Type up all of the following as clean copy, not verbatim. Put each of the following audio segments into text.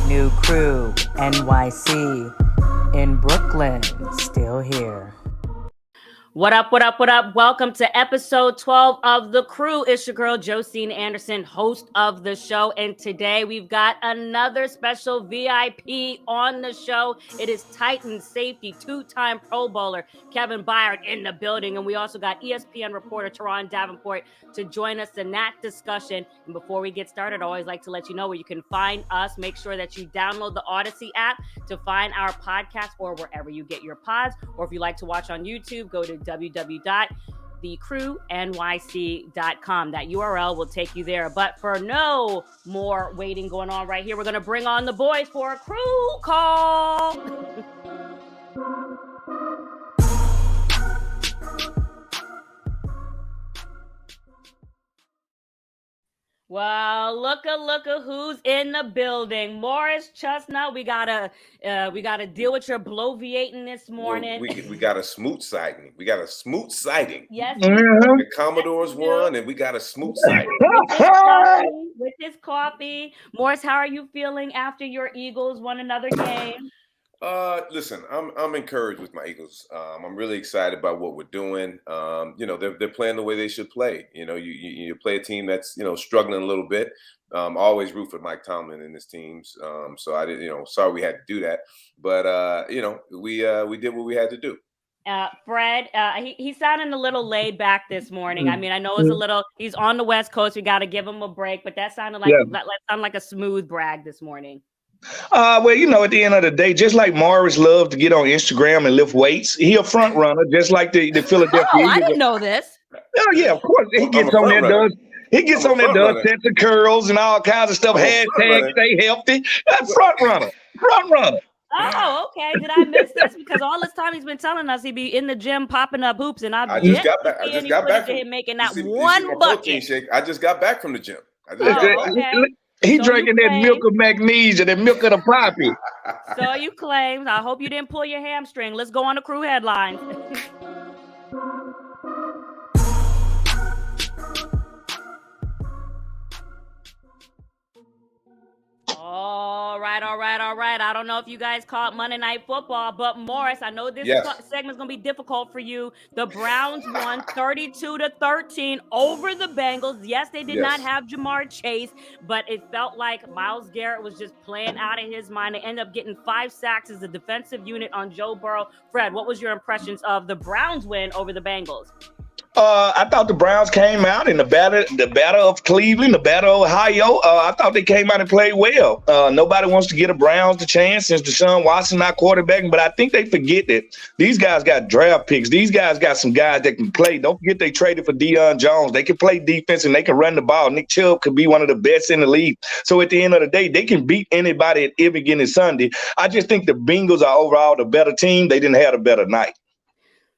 New crew, NYC, in Brooklyn, still here. What up, what up, what up? Welcome to episode 12 of The CREW. It's your girl, Josina Anderson, host of the show. And today we've got another special VIP on the show. It is Titans safety, two-time Pro Bowler, Kevin Byard in the building. And we also got ESPN reporter Turron Davenport to join us in that discussion. And before we get started, I always like to let you know where you can find us. Make sure that you download the Audacy app to find our podcast or wherever you get your pods. Or if you like to watch on YouTube, go to www.thecrewnyc.com. That URL will take you there. But for no more waiting going on right here, we're going to bring on the boys for a crew call. Well, look at who's in the building. Morris Chestnut, we gotta deal with your bloviating this morning. We got a Smoot sighting. Yes. The Commodores won, and we got a Smoot sighting. With his coffee. Morris, how are you feeling after your Eagles won another game? Listen, I'm encouraged with my Eagles. I'm really excited about what we're doing. They're playing the way they should play. You play a team that's struggling a little bit. Always root for Mike Tomlin and his teams. So I didn't. Sorry we had to do that, but we did what we had to do. Fred, he's sounding a little laid back this morning. I mean, I know it's a little. He's on the West Coast. We got to give him a break, but that sounded like a smooth brag this morning. At the end of the day, just like Morris loved to get on Instagram and lift weights, he a front runner, just like the Philadelphia Eagles. I didn't know this. Oh yeah, of course. He gets on there, does sets of curls and all kinds of stuff. Hashtag stay healthy. That's front runner. Oh, okay. Did I miss this? Because all this time he's been telling us he'd be in the gym popping up hoops, and I just got back from him making that one bucket. Shake. I just got back from the gym. He drinking that milk of magnesia, that milk of the poppy. So you claim. I hope you didn't pull your hamstring. Let's go on the crew headlines. All right. I don't know if you guys caught Monday Night Football, but Morris, I know this segment's going to be difficult for you. The Browns won 32-13 over the Bengals. Yes, they did not have Jamar Chase, but it felt like Myles Garrett was just playing out of his mind. They ended up getting 5 sacks as a defensive unit on Joe Burrow. Fred, what was your impressions of the Browns win over the Bengals? I thought the Browns came out in the battle of Cleveland, the battle of Ohio. I thought they came out and played well. Nobody wants to get the Browns the chance since Deshaun Watson not quarterbacking, but I think they forget that these guys got draft picks. These guys got some guys that can play. Don't forget they traded for Deion Jones. They can play defense and they can run the ball. Nick Chubb could be one of the best in the league. So at the end of the day, they can beat anybody at every given Sunday. I just think the Bengals are overall the better team. They didn't have a better night.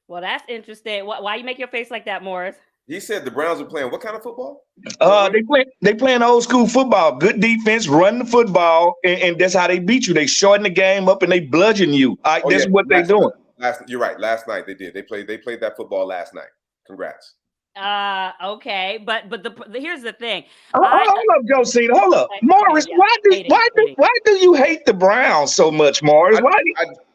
Well, that's interesting. Why you make your face like that, Morris? He said the Browns are playing what kind of football? They playing old school football. Good defense, run the football, and that's how they beat you. They shorten the game up and they bludgeon you. That's what they're doing. You're right. Last night they did. They played that football last night. Congrats. Okay, but here's the thing. Hold up, Josina. Hold up, Morris. Why do you hate the Browns so much, Morris?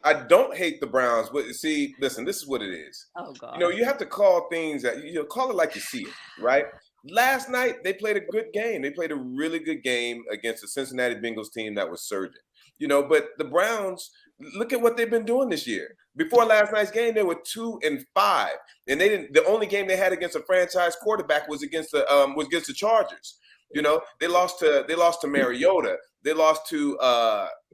I don't hate the Browns, but see, listen, this is what it is. Oh God. You have to call things that call it like you see it, right? Last night they played a good game. They played a really good game against the Cincinnati Bengals team that was surging. But the Browns, look at what they've been doing this year. Before last night's game, they were 2-5, and they didn't. The only game they had against a franchise quarterback was against the Chargers. They lost to Mariota. They lost to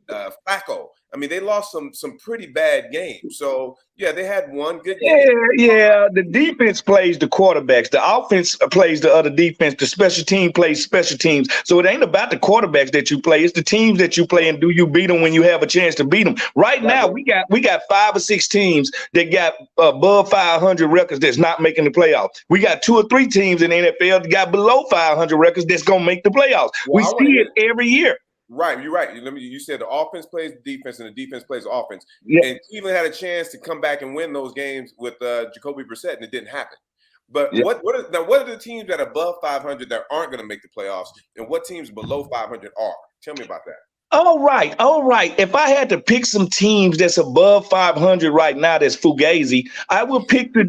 Flacco. I mean, they lost some pretty bad games. So yeah, they had one good game. Yeah. The defense plays the quarterbacks. The offense plays the other defense. The special team plays special teams. So it ain't about the quarterbacks that you play. It's the teams that you play, and do you beat them when you have a chance to beat them? Right now, we got 5 or 6 teams that got above 500 records that's not making the playoffs. We got 2 or 3 teams in the NFL that got below 500 records that's gonna make the playoffs. We see it every year. Right, you're right. You said the offense plays defense and the defense plays offense. Yeah. And Cleveland had a chance to come back and win those games with Jacoby Brissett, and it didn't happen. But what are the teams that are above 500 that aren't going to make the playoffs, and what teams below 500 are? Tell me about that. All right. If I had to pick some teams that's above 500 right now, that's fugazi, I would pick the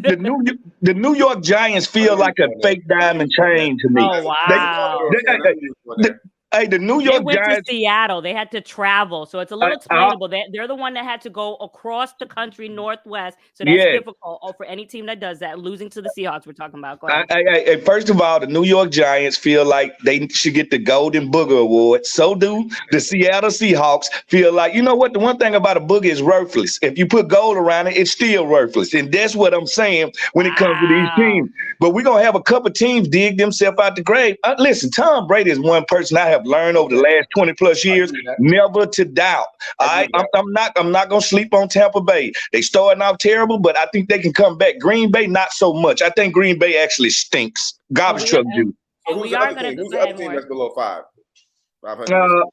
New York Giants. I Feel knew like you a were going fake there. I knew diamond you were going chain to me. Oh, there. They, wow. I knew you were going there. the New They York went to Giants. Seattle. They had to travel, so it's a little explainable. They're the one that had to go across the country northwest, so that's Yeah. difficult for any team that does that. Losing to the Seahawks, we're talking about. Go ahead. First of all, the New York Giants feel like they should get the Golden Booger Award. So do the Seattle Seahawks feel like, you know what? The one thing about a booger is worthless. If you put gold around it, it's still worthless. And that's what I'm saying when it comes to these teams. But we're going to have a couple teams dig themselves out the grave. Listen, Tom Brady is one person I have learned over the last 20 plus years never to doubt. I'm not going to sleep on Tampa Bay. They starting out terrible, but I think they can come back. Green Bay, not so much. I think Green Bay actually stinks. Garbage truck do. So who's the other team? Who's the other team that's below 500?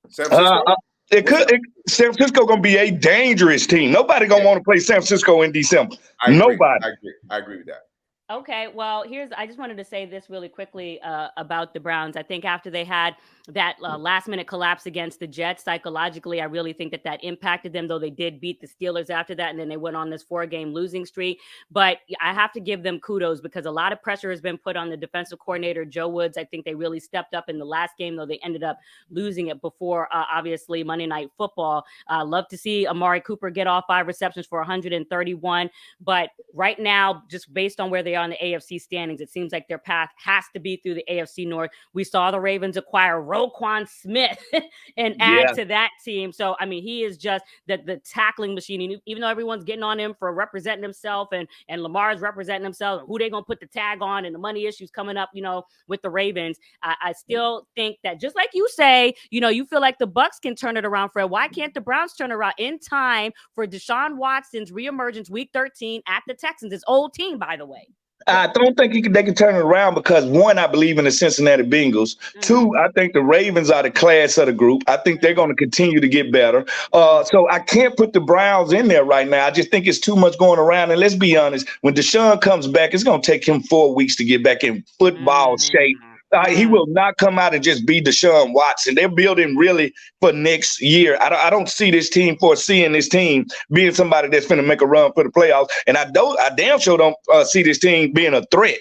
San Francisco? San Francisco going to be a dangerous team. Nobody going to want to play San Francisco in December. Nobody. I agree with that. Okay, well, I just wanted to say this really quickly about the Browns. I think after they had that last-minute collapse against the Jets, psychologically, I really think that impacted them, though they did beat the Steelers after that, and then they went on this 4-game losing streak. But I have to give them kudos because a lot of pressure has been put on the defensive coordinator, Joe Woods. I think they really stepped up in the last game, though they ended up losing it before, obviously, Monday Night Football. Love to see Amari Cooper get off 5 receptions for 131. But right now, just based on where they are in the AFC standings, it seems like their path has to be through the AFC North. We saw the Ravens acquire Roquan Smith and add to that team. So, I mean, he is just the tackling machine. Even though everyone's getting on him for representing himself and Lamar's representing himself, who they going to put the tag on and the money issues coming up, with the Ravens, I still think that just like you say, you feel like the Bucs can turn it around, Fred. Why can't the Browns turn it around in time for Deshaun Watson's reemergence week 13 at the Texans? His old team, by the way. I don't think they can turn it around because, one, I believe in the Cincinnati Bengals. Mm-hmm. Two, I think the Ravens are the class of the group. I think they're going to continue to get better. So I can't put the Browns in there right now. I just think it's too much going around. And let's be honest, when Deshaun comes back, it's going to take him 4 weeks to get back in football shape. He will not come out and just be Deshaun Watson. They're building really for next year. I don't see this team foreseeing this team being somebody that's going to make a run for the playoffs. And I damn sure don't see this team being a threat.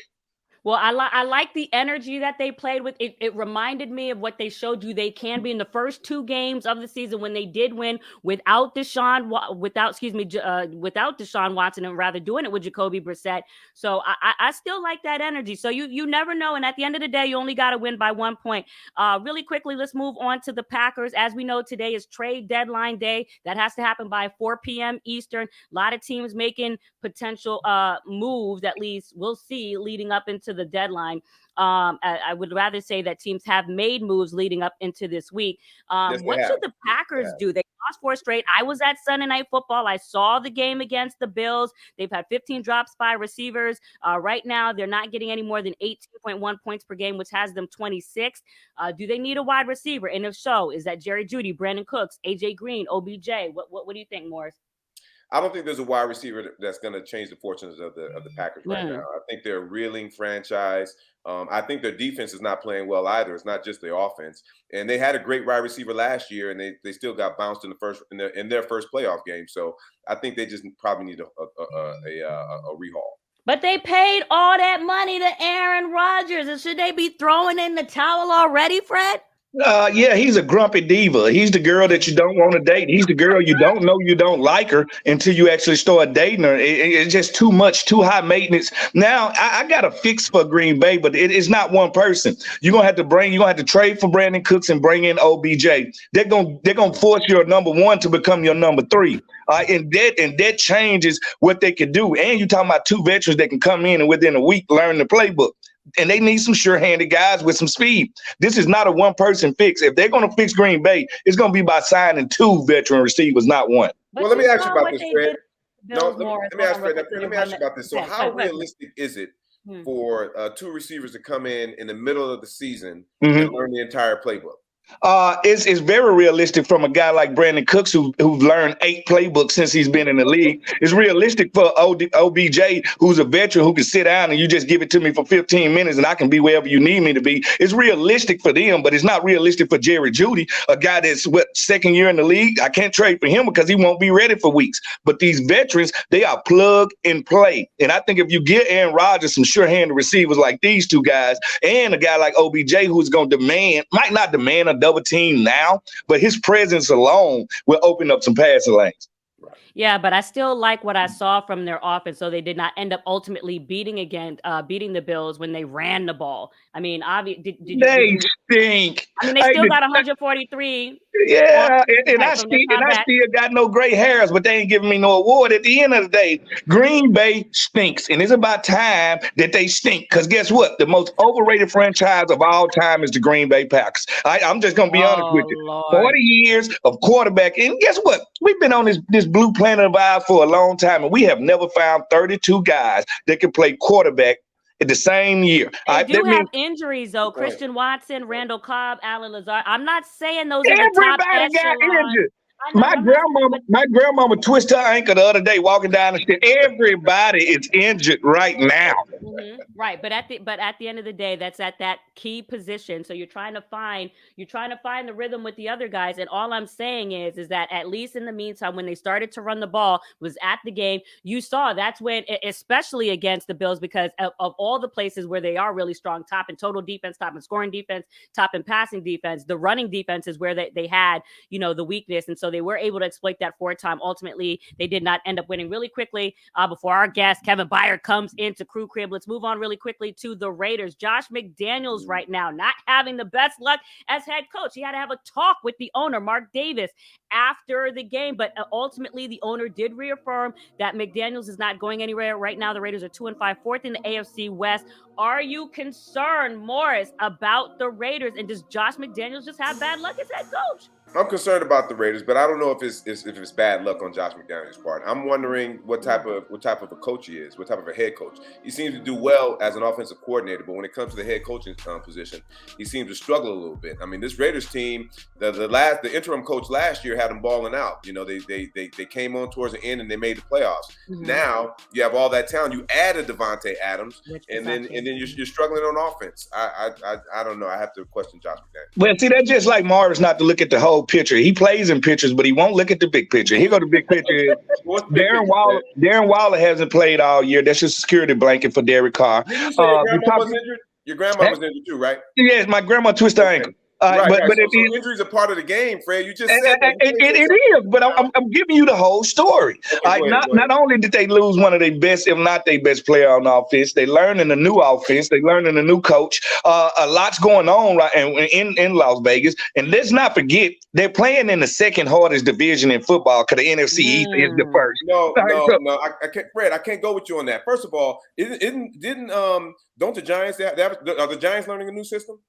Well, I like the energy that they played with. It reminded me of what they showed you they can be in the first 2 games of the season when they did win without Deshaun Watson and rather doing it with Jacoby Brissett. So I still like that energy. So you never know. And at the end of the day, you only got to win by 1 point. Really quickly, let's move on to the Packers. As we know, today is trade deadline day. That has to happen by 4 p.m. Eastern. A lot of teams making potential moves, at least we'll see, leading up into the deadline. I would rather say that teams have made moves leading up into this week. What should the Packers do? They lost 4 straight. I was at Sunday Night Football. I saw the game against the Bills. They've had 15 drops by receivers. Right now, they're not getting any more than 18.1 points per game, which has them 26th. Do they need a wide receiver? And if so, is that Jerry Jeudy, Brandon Cooks, AJ Green, OBJ? What do you think, Morris? I don't think there's a wide receiver that's going to change the fortunes of the Packers right now. I think they're a reeling franchise. I think their defense is not playing well either. It's not just the offense. And they had a great wide receiver last year, and they still got bounced in their first playoff game. So I think they just probably need a rehaul. But they paid all that money to Aaron Rodgers, and should they be throwing in the towel already, Fred? Yeah, he's a grumpy diva. He's the girl that you don't want to date. He's the girl you don't know you don't like her until you actually start dating her. It's just too much, too high maintenance. Now, I got a fix for Green Bay, but it's not one person. You're gonna have to trade for Brandon Cooks and bring in OBJ. They're gonna force your number 1 to become your number 3. And that changes what they can do. And you're talking about 2 veterans that can come in and within a week learn the playbook. And they need some sure-handed guys with some speed. This is not a one-person fix. If they're going to fix Green Bay, it's going to be by signing 2 veteran receivers, not 1. Well, let me ask you about this, Fred. Let me ask you about this. So how realistic is it for 2 receivers to come in the middle of the season and learn the entire playbook? It's very realistic from a guy like Brandon Cooks who's learned 8 playbooks since he's been in the league. It's realistic for OBJ, who's a veteran who can sit down and you just give it to me for 15 minutes and I can be wherever you need me to be. It's realistic for them, but it's not realistic for Jerry Jeudy, a guy that's second year in the league. I can't trade for him because he won't be ready for weeks. But these veterans, they are plug and play. And I think if you get Aaron Rodgers some sure-handed receivers like these two guys and a guy like OBJ who's going to might not demand a double team now, but his presence alone will open up some passing lanes. Yeah, but I still like what I saw from their offense. So they did not end up ultimately beating the Bills when they ran the ball. I mean, they stink. I mean, they still got 143. Yeah, and I still got no gray hairs, but they ain't giving me no award. At the end of the day, Green Bay stinks, and it's about time that they stink. Because guess what? The most overrated franchise of all time is the Green Bay Packers. I'm just gonna be honest with you. Lord. 40 years of quarterback, and guess what? We've been on this blue planet of ours for a long time, and we have never found 32 guys that can play quarterback in the same year. They do have injuries, though. Christian Watson, Randall Cobb, Alan Lazard. I'm not saying those are the top everybody got echelon. injured. My grandmama twisted her ankle the other day walking down the stairs. Everybody is injured right now. Mm-hmm. Right, but at the end of the day, that's at that key position. So you're trying to find the rhythm with the other guys. And all I'm saying is that at least in the meantime, when they started to run the ball, was at the game. You saw that's when, especially against the Bills, because of all the places where they are really strong, top in total defense, top in scoring defense, top in passing defense, the running defense is where they had the weakness, and so they were able to exploit that for a time. Ultimately, they did not end up winning. Really quickly, before our guest, Kevin Byard, comes into Crew Crib, let's move on really quickly to the Raiders. Josh McDaniels right now not having the best luck as head coach. He had to have a talk with the owner, Mark Davis, after the game, but ultimately the owner did reaffirm that McDaniels is not going anywhere. Right now, the Raiders are 2-5, fourth in the AFC West. Are you concerned, Morris, about the Raiders? And does Josh McDaniels just have bad luck as head coach? I'm concerned about the Raiders, but I don't know if it's bad luck on Josh McDaniels' part. I'm wondering what type of a coach he is, what type of a head coach. He seems to do well as an offensive coordinator, but when it comes to the head coaching position, he seems to struggle a little bit. I mean, this Raiders team, the interim coach last year had them balling out. They came on towards the end and they made the playoffs. Mm-hmm. Now you have all that talent. You added Devontae Adams, and then you're struggling on offense. I don't know. I have to question Josh McDaniels. Well, see, that's just like Morris not to look at the whole picture. He plays in pictures, but he won't look at the big picture. Here go the big picture. Darren Waller hasn't played all year. That's just a security blanket for Derek Carr. Did you say your grandma was injured? Your grandma was injured too, right? Yes, my grandma twisted her ankle. But injuries are part of the game, Fred. You just said that. It is, but I'm giving you the whole story. Okay, not only did they lose one of their best, if not their best player on offense, they learning a new offense. They learning a new coach. A lot's going on right in Las Vegas. And let's not forget, they're playing in the second hardest division in football because the NFC East is the first. No, I can't, Fred. I can't go with you on that. First of all, don't the Giants are the Giants learning a new system?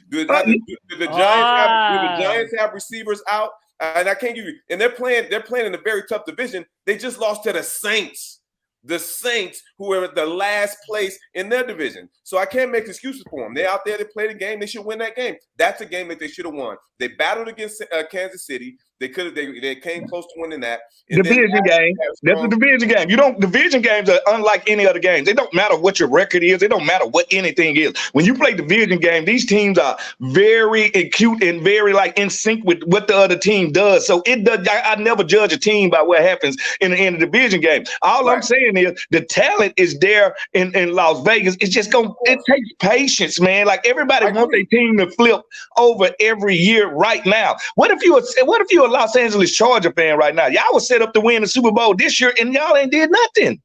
Do the Giants have receivers out? And I can't give you. And they're playing in a very tough division. They just lost to the Saints. The Saints, who are at the last place in their division. So I can't make excuses for them. They're out there. They play the game. They should win that game. That's a game that they should have won. They battled against Kansas City. They came close to winning that. Division game. That's a division game. Division games are unlike any other games. It don't matter what your record is. It don't matter what anything is. When you play division game, these teams are very acute and very in sync with what the other team does. So it does. I never judge a team by what happens in the division game. All I'm saying is the talent is there in Las Vegas. It's just it takes patience, man. Like everybody wants their team to flip over every year right now. What if you're a Los Angeles Charger fan right now? Y'all was set up to win the Super Bowl this year, and y'all ain't did nothing.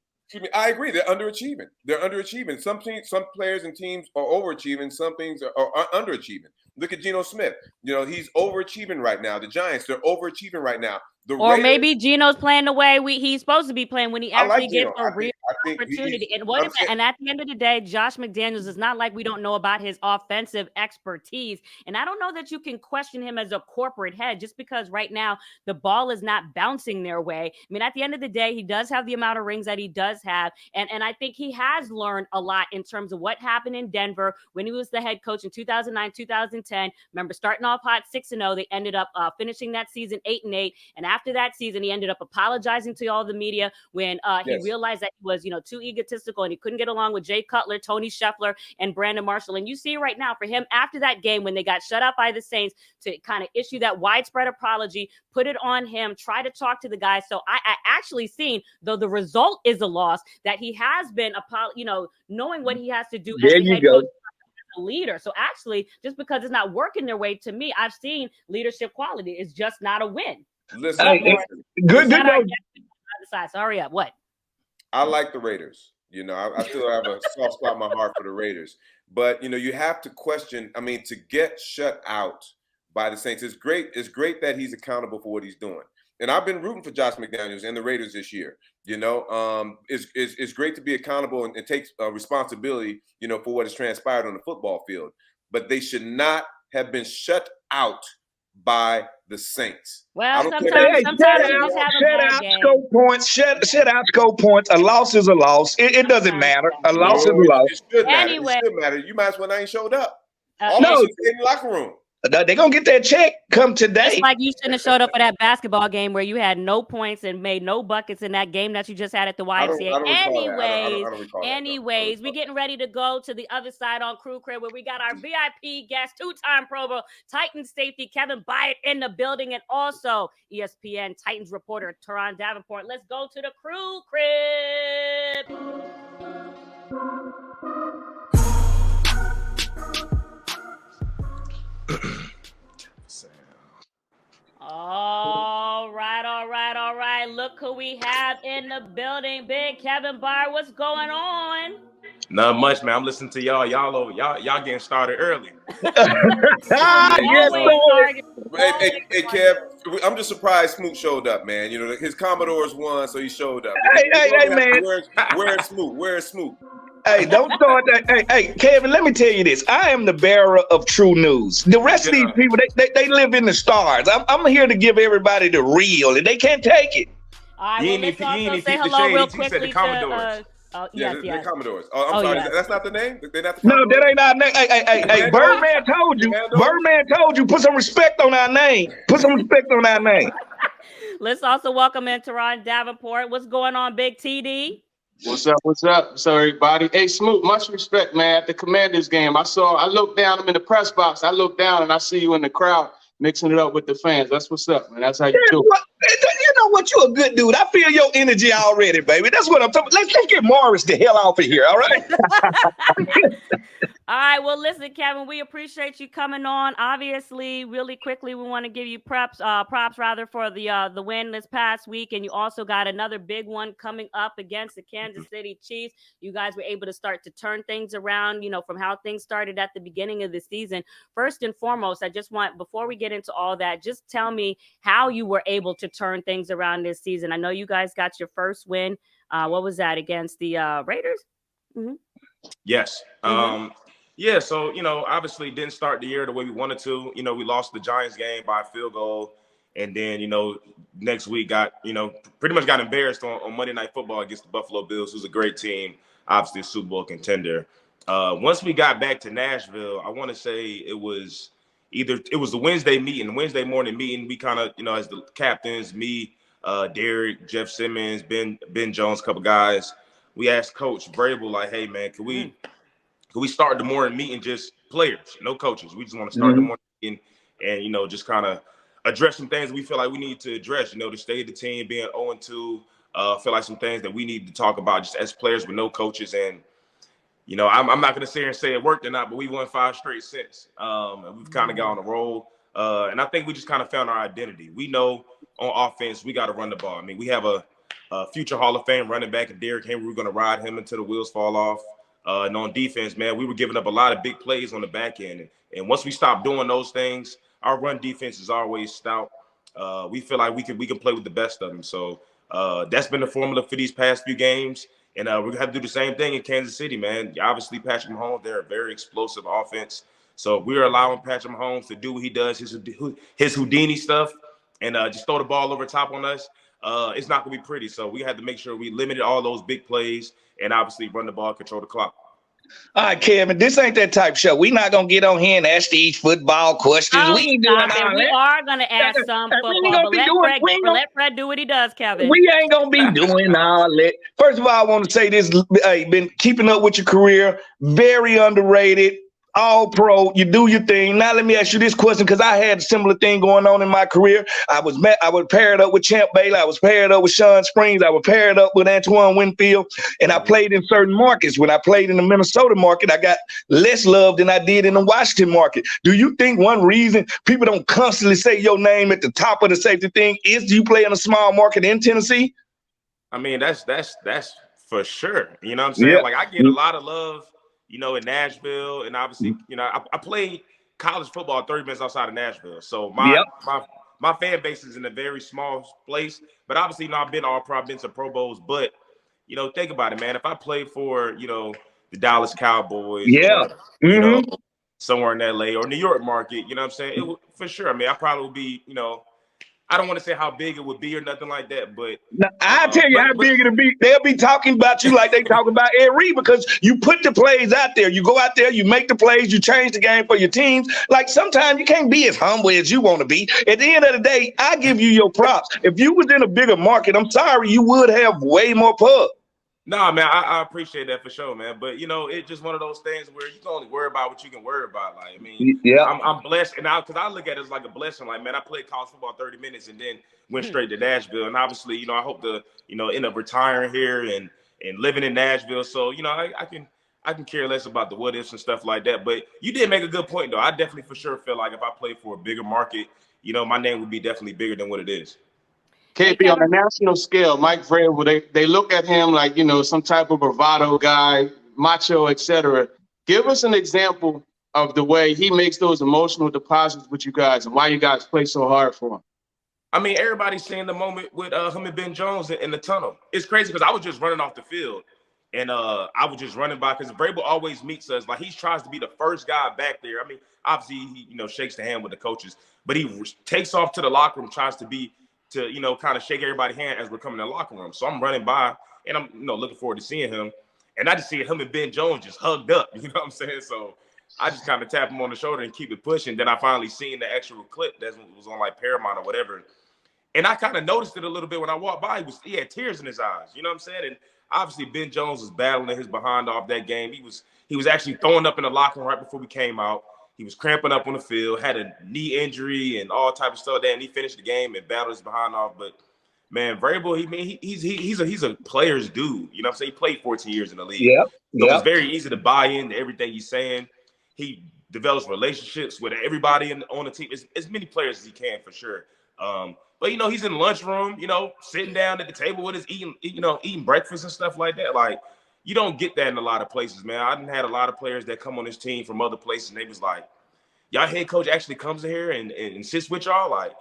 I agree. They're underachieving. Some players and teams are overachieving. Some things are underachieving. Look at Geno Smith. He's overachieving right now. The Giants, they're overachieving right now. Maybe Geno's playing the way he's supposed to be playing when he actually gets a real think opportunity. And wait a minute. And at the end of the day, Josh McDaniels is not like we don't know about his offensive expertise. And I don't know that you can question him as a corporate head just because right now the ball is not bouncing their way. I mean, at the end of the day, he does have the amount of rings that he does have. And I think he has learned a lot in terms of what happened in Denver when he was the head coach in 2009, 2010. Remember, starting off hot 6-0, they ended up finishing that season 8-8. And after that season, he ended up apologizing to all the media when he realized that he was, too egotistical and he couldn't get along with Jay Cutler, Tony Scheffler, and Brandon Marshall. And you see right now for him after that game when they got shut out by the Saints to kind of issue that widespread apology, put it on him, try to talk to the guys. So I actually seen, though the result is a loss, that he has been, knowing what he has to do as the head coach. Leader. So actually, just because it's not working their way, to me, I've seen leadership quality. It's just not a win. Listen, good. Hurry up. What? I like the Raiders. I still have a soft spot in my heart for the Raiders. But you have to question. I mean, to get shut out by the Saints, it's great. It's great that he's accountable for what he's doing. And I've been rooting for Josh McDaniels and the Raiders this year. It's great to be accountable and take responsibility, for what has transpired on the football field. But they should not have been shut out by the Saints. Well, sometimes you just have a bad game. Score points. Shut out score points. A loss is a loss. It doesn't matter. A loss is a loss. It should matter. Anyway. It should matter. You might as well not ain't showed up. No. In the locker room. They're going to get that check come today. It's like you shouldn't have showed up for that basketball game where you had no points and made no buckets in that game that you just had at the YMCA. Anyways, we're getting ready to go to the other side on Crew Crib where we got our VIP guest, two-time Pro Bowl Titans safety Kevin Byard in the building, and also ESPN Titans reporter Turron Davenport. Let's go to the Crew Crib. All right. Look who we have in the building. Big Kevin Byard, what's going on? Not much, man. I'm listening to y'all. Y'all getting started early. Yes, Hey, Kev, I'm just surprised Smoot showed up, man. His Commodores won, so he showed up. Hey, man. Where's Smoot? Where's Smoot? Hey, don't start that. Hey, Kevin, let me tell you this. I am the bearer of true news. The rest of these people, they live in the stars. I'm here to give everybody the real, and they can't take it. All right, let's also say hello real quickly to the Commodores. Oh, I'm sorry. That's not the name? They're not the No, that ain't our name. Hey, Birdman told you. Birdman told you. Put some respect on our name. Let's also welcome in Turron Davenport. What's going on, Big TD? What's up? So everybody. Hey, Smoot, much respect, man. At the Commanders game, I looked down, I'm in the press box. I look down and I see you in the crowd mixing it up with the fans. That's what's up, man. That's how you do it. You know what? You're a good dude. I feel your energy already, baby. That's what I'm talking about. Let's get Morris the hell off of here, all right? All right. Well, listen, Kevin, we appreciate you coming on. Obviously, really quickly, we want to give you props for the win this past week. And you also got another big one coming up against the Kansas City Chiefs. You guys were able to start to turn things around, from how things started at the beginning of the season. First and foremost, I just want, before we get into all that, just tell me how you were able to turn things around this season. I know you guys got your first win. What was that, against the Raiders? Mm-hmm. Yes. Yeah, so, obviously didn't start the year the way we wanted to. We lost the Giants game by a field goal. And then, next week got embarrassed on Monday Night Football against the Buffalo Bills, who's a great team, obviously a Super Bowl contender. Once we got back to Nashville, I want to say it was the Wednesday morning meeting. We kind of, as the captains, me, Derek, Jeff Simmons, Ben Jones, a couple guys, we asked Coach Vrabel, like, hey, man, can we start the morning meeting just players, no coaches? We just want to start the morning meeting and, just kind of address some things we feel like we need to address, to stay the team being 0-2, feel like some things that we need to talk about just as players with no coaches. And, I'm not going to sit here and say it worked or not, but we won 5 straight since. And we've kind of got on a roll. And I think we just kind of found our identity. We know on offense, we got to run the ball. I mean, we have a future Hall of Fame running back in Derrick Henry. We're going to ride him until the wheels fall off. And on defense, man, we were giving up a lot of big plays on the back end. And once we stopped doing those things, our run defense is always stout. We feel like we can play with the best of them. So That's been the formula for these past few games. And we're going to have to do the same thing in Kansas City, man. Obviously, Patrick Mahomes, they're a very explosive offense. So we're allowing Patrick Mahomes to do what he does, his Houdini stuff, and just throw the ball over top on us. It's not going to be pretty. So we had to make sure we limited all those big plays and obviously run the ball, control the clock. All right, Kevin, this ain't that type of show. We're not going to get on here and ask these football questions. Oh, we ain't doing all that. We are going to ask some football, but let Fred do what he does, Kevin. We ain't going to be doing all that. First of all, I want to say this. Hey, been keeping up with your career. Very underrated. All pro, you do your thing. Now let me ask you this question, because I had a similar thing going on in my career. I was paired up with Champ Bailey. I was paired up with Sean Springs. I was paired up with Antoine Winfield, and I played in certain markets. When I played in the Minnesota market, I got less love than I did in the Washington market. Do you think one reason people don't constantly say your name at the top of the safety thing is you play in a small market in Tennessee? I mean, that's for sure. You know what I'm saying? Yeah. Like, I get a lot of love, you know, in Nashville, and obviously, you know, I played college football 30 minutes outside of Nashville. So my fan base is in a very small place. But obviously, you know, I've been all pro, I've been to Pro Bowls. But, you know, think about it, man. If I played for, you know, the Dallas Cowboys, or, you know, somewhere in LA or New York market, you know what I'm saying? It would, for sure. I mean, I probably would be, you know, I don't want to say how big it would be or nothing like that, but now, I'll tell you how big it'll be. They'll be talking about you like they talk about Ed Reed, because you put the plays out there. You go out there, you make the plays, you change the game for your teams. Like, sometimes you can't be as humble as you want to be. At the end of the day, I give you your props. If you was in a bigger market, I'm sorry, you would have way more pub. Nah, man, I appreciate that for sure, man. But, you know, it's just one of those things where you can only worry about what you can worry about. Like, I mean, I'm blessed. And because I look at it as like a blessing. Like, man, I played college football 30 minutes and then went straight to Nashville. And obviously, you know, I hope to, you know, end up retiring here and living in Nashville. So, you know, I can care less about the what ifs and stuff like that. But you did make a good point, though. I definitely for sure feel like if I played for a bigger market, you know, my name would be definitely bigger than what it is. KB, on a national scale, Mike Vrabel, they look at him like, you know, some type of bravado guy, macho, etc. Give us an example of the way he makes those emotional deposits with you guys and why you guys play so hard for him. I mean, everybody's seeing the moment with him and Ben Jones in the tunnel. It's crazy because I was just running off the field and I was just running by because Vrabel always meets us. Like, he tries to be the first guy back there. I mean, obviously, he, you know, shakes the hand with the coaches, but he takes off to the locker room, tries to, you know, kind of shake everybody's hand as we're coming in the locker room. So I'm running by and I'm, you know, looking forward to seeing him. And I just see him and Ben Jones just hugged up, you know what I'm saying? So I just kind of tap him on the shoulder and keep it pushing. Then I finally seen the actual clip that was on like Paramount or whatever. And I kind of noticed it a little bit when I walked by. He had tears in his eyes, you know what I'm saying? And obviously Ben Jones was battling his behind off that game. He was actually throwing up in the locker room right before we came out. He was cramping up on the field, had a knee injury and all type of stuff. And he finished the game and battled his behind off. But man, Vrabel, he's a player's dude. You know what I'm saying? He played 14 years in the league. So it's very easy to buy into everything he's saying. He develops relationships with everybody on the team, as many players as he can for sure. But you know, he's in the lunchroom, you know, sitting down at the table with us, eating breakfast and stuff like that. Like, you don't get that in a lot of places, man. I done had a lot of players that come on this team from other places, and they was like, y'all head coach actually comes in here and sits with y'all. Like,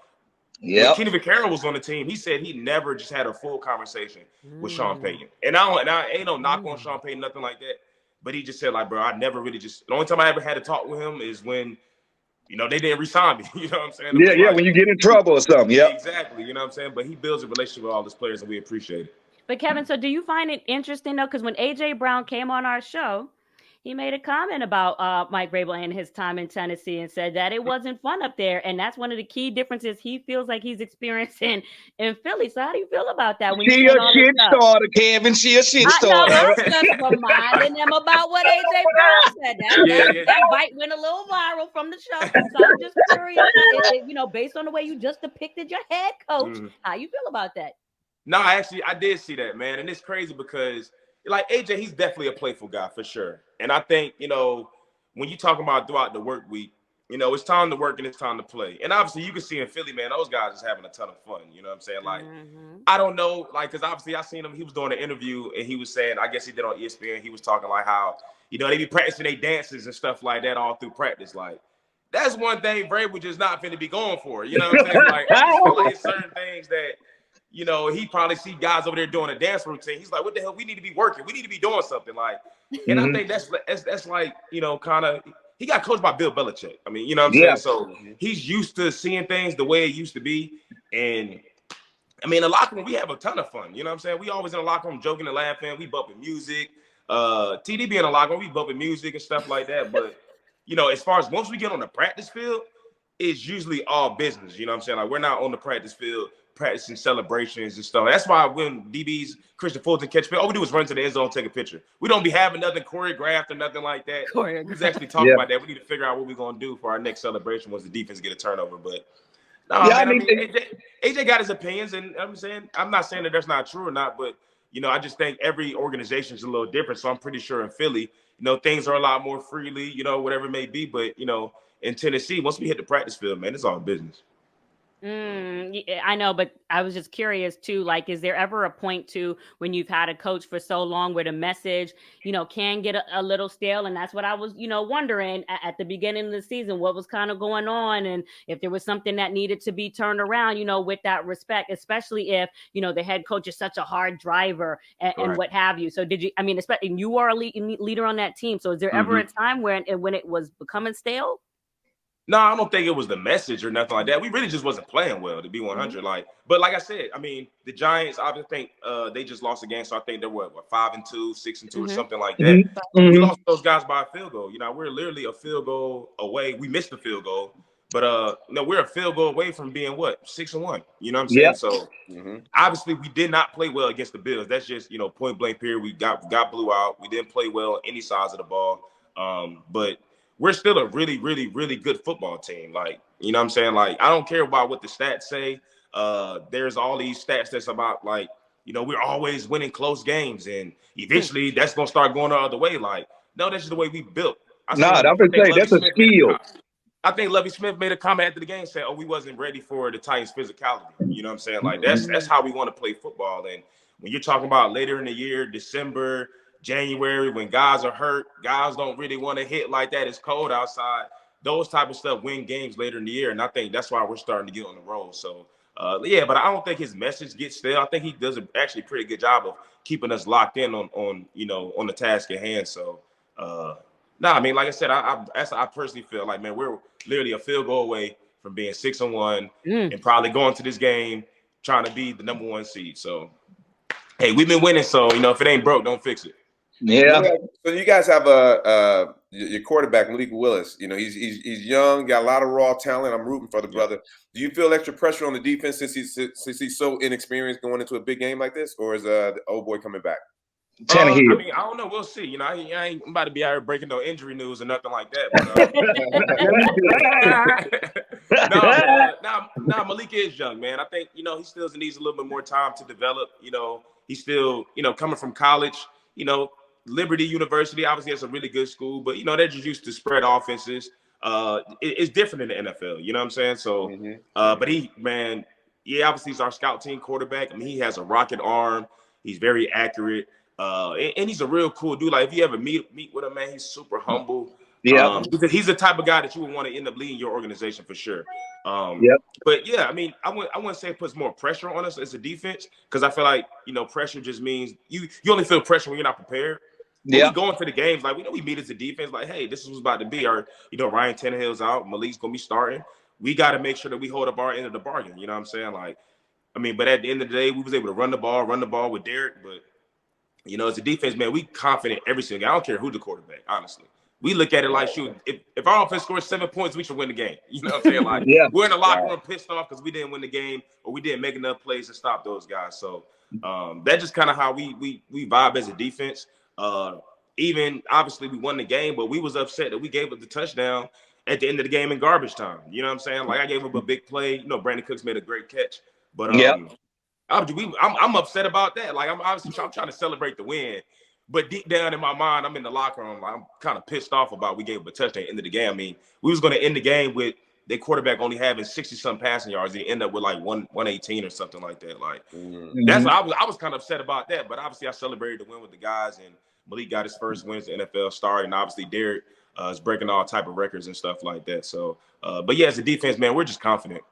when Kenny Vaccaro was on the team, he said he never just had a full conversation with Sean Payton. And I ain't no knock on Sean Payton, nothing like that. But he just said, like, bro, I never really the only time I ever had to talk with him is when, you know, they didn't re-sign me. You know what I'm saying? Yeah, when you get in trouble or something. Yeah, exactly. You know what I'm saying? But he builds a relationship with all his players, and we appreciate it. But Kevin, so do you find it interesting though? Because when AJ Brown came on our show, he made a comment about Mike Vrabel and his time in Tennessee and said that it wasn't fun up there. And that's one of the key differences he feels like he's experiencing in Philly. So how do you feel about that? When she a shit starter, Kevin. She a shit starter. I was just reminding them about what AJ Brown said. That bite went a little viral from the show. So I'm just curious, you know, based on the way you just depicted your head coach, how you feel about that? No, I did see that, man. And it's crazy because, like, AJ, he's definitely a playful guy for sure. And I think, you know, when you talk about throughout the work week, you know, it's time to work and it's time to play. And obviously you can see in Philly, man, those guys is having a ton of fun. You know what I'm saying? Like, I don't know, like, because obviously I seen him, he was doing an interview and he was saying, I guess he did on ESPN, he was talking like how, you know, they be practicing their dances and stuff like that all through practice. Like, that's one thing Vrabel just not finna be going for. You know what I'm saying? Like, I just feel like it's certain things that, he probably see guys over there doing a dance routine. He's like, what the hell? We need to be working. We need to be doing something. Like, and I think that's like, kind of, he got coached by Bill Belichick. I mean, you know what I'm saying? So he's used to seeing things the way it used to be. And I mean, in the locker room, we have a ton of fun. You know what I'm saying? We always in the locker room joking and laughing. We bumping music. TD be in the locker room, we bumping music and stuff like that. But, as far as once we get on the practice field, it's usually all business. You know what I'm saying? Like, we're not on the practice field practicing celebrations and stuff. That's why when DBs, Christian Fulton catch all we do is run to the end zone, take a picture. We don't be having nothing choreographed or nothing like that. We was actually talking about that. We need to figure out what we're going to do for our next celebration once the defense get a turnover. But AJ got his opinions, and I'm not saying that that's not true or not, but I just think every organization is a little different. So I'm pretty sure in Philly, things are a lot more freely, whatever it may be. But in Tennessee, once we hit the practice field, man, it's all business. I know, but I was just curious too, like, is there ever a point too when you've had a coach for so long where the message, can get a little stale? And that's what I was, wondering at the beginning of the season, what was kind of going on, and if there was something that needed to be turned around, with that respect, especially if, the head coach is such a hard driver and what have you. So especially you are a leader on that team. So is there ever a time when it was becoming stale? No, I don't think it was the message or nothing like that. We really just wasn't playing well, to be 100. But like I said, I mean, the Giants, I think they just lost a game, so I think they're 5-2, 6-2, or something like that. We lost those guys by a field goal. We're literally a field goal away. We missed the field goal, but we're a field goal away from being 6-1. You know what I'm saying? So obviously, we did not play well against the Bills. That's just point blank period. We got blew out. We didn't play well on any sides of the ball. But we're still a really, really, really good football team. Like, you know what I'm saying? Like, I don't care about what the stats say. There's all these stats that's about, like, we're always winning close games, and eventually that's going to start going the other way. Like, no, that's just the way we built. That's a skill. I think Lovie Smith made a comment after the game saying, we wasn't ready for the Titans' physicality. You know what I'm saying? Like, that's how we want to play football. And when you're talking about later in the year, December, January, when guys are hurt, guys don't really want to hit like that. It's cold outside. Those type of stuff win games later in the year, and I think that's why we're starting to get on the road. So, but I don't think his message gets stale. I think he does actually pretty good job of keeping us locked in on the task at hand. So, I mean, like I said, I personally feel like, man, we're literally a field goal away from being 6-1 and probably going to this game trying to be the number 1 seed. So, hey, we've been winning. So, if it ain't broke, don't fix it. Yeah. So you guys have your quarterback Malik Willis. He's young, got a lot of raw talent. I'm rooting for the brother. Do you feel extra pressure on the defense since he's so inexperienced going into a big game like this, or is the old boy coming back? I mean, I don't know. We'll see. I ain't about to be out here breaking no injury news or nothing like that. But, Malik is young, man. I think he still needs a little bit more time to develop. He's still coming from college. Liberty University, obviously, that's a really good school, but, they're just used to spread offenses. It's different in the NFL, you know what I'm saying? So, but obviously he's our scout team quarterback. I mean, he has a rocket arm. He's very accurate. And he's a real cool dude. Like, if you ever meet with him, man, he's super humble. Because he's the type of guy that you would want to end up leading your organization for sure. But yeah, I mean, I wouldn't say it puts more pressure on us as a defense, because I feel like, pressure just means you only feel pressure when you're not prepared. We go into the games, like, we meet as a defense, like, hey, this is what's about to be. Our, Ryan Tannehill's out, Malik's gonna be starting. We got to make sure that we hold up our end of the bargain. You know what I'm saying? Like, I mean, but at the end of the day, we was able to run the ball with Derek. But, as a defense, man, we confident every single game. I don't care who's the quarterback, honestly. We look at it like, shoot, if our offense scores 7 points, we should win the game. You know what I'm saying? Like, we're in the locker room pissed off because we didn't win the game, or we didn't make enough plays to stop those guys. So that's just kind of how we vibe as a defense. Even obviously we won the game, but we was upset that we gave up the touchdown at the end of the game in garbage time. You know what I'm saying? Like, I gave up a big play. Brandon Cooks made a great catch, but I'm upset about that. Like, I'm trying to celebrate the win, but deep down in my mind, I'm in the locker room. I'm kind of pissed off about we gave up a touchdown at the end of the game. I mean, we was going to end the game with their quarterback only having 60-some passing yards. They end up with like 118 or something like that. Like, that's what I was kind of upset about that. But obviously, I celebrated the win with the guys, and Malik got his first win as an NFL star, and obviously Derek is breaking all type of records and stuff like that. So, but yeah, as a defense, man, we're just confident.